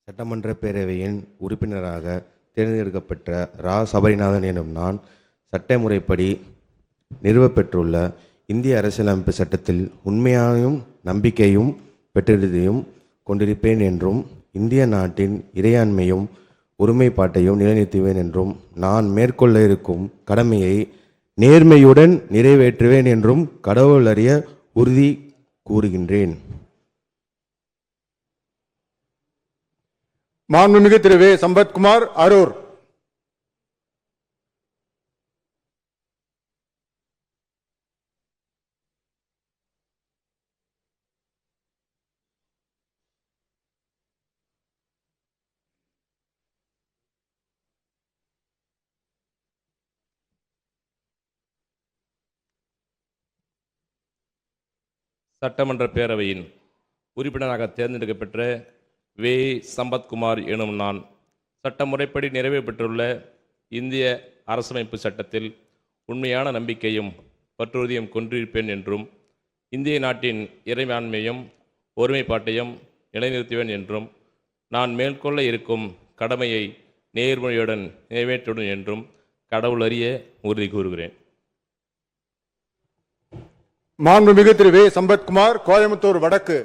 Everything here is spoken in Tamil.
சட்டமன்ற பேரவையின் உறுப்பினராக தேர்ந்தெடுக்கப்பட்ட ரா. சபரிநாதன் எனும் நான் சட்ட முறைப்படி நிறுவப்பெற்றுள்ள இந்திய அரசியலமைப்பு சட்டத்தில் உண்மையாயும் நம்பிக்கையும் பெற்றிருந்தையும் கொண்டிருப்பேன் என்றும் இந்திய நாட்டின் இறையாண்மையும் ஒருமைப்பாட்டையும் நிலைநிறுத்துவேன் என்றும் நான் மேற்கொள்ள இருக்கும் கடமையை நேர்மையுடன் நிறைவேற்றுவேன் என்றும் கடவுள் அறிய உறுதி கூறுகின்றேன். மாண்புமிகு திரு வே. சம்பத்குமார், அரூர். சட்டமன்ற பேரவையின் உறுப்பினராக தேர்ந்தெடுக்கப்பெற்ற வே. சம்பத்குமார் எனும் நான் சட்ட முறைப்படி நிறைவேற்றப்பட்டுள்ள இந்திய அரசமைப்பு சட்டத்தில் உண்மையான நம்பிக்கையும் பற்றுறுதியும் கொண்டிருப்பேன் என்றும் இந்திய நாட்டின் இறையாண்மையும் ஒருமைப்பாட்டையும் நிலைநிறுத்துவேன் என்றும் நான் மேற்கொள்ள இருக்கும் கடமையை நேர்மையுடன் நிறைவேற்றுவேன் என்றும் கடவுள் அறிய உறுதி கூறுகிறேன். மாண்புமிகு திரு வே. சம்பத்குமார், கோயம்புத்தூர் வடக்கு.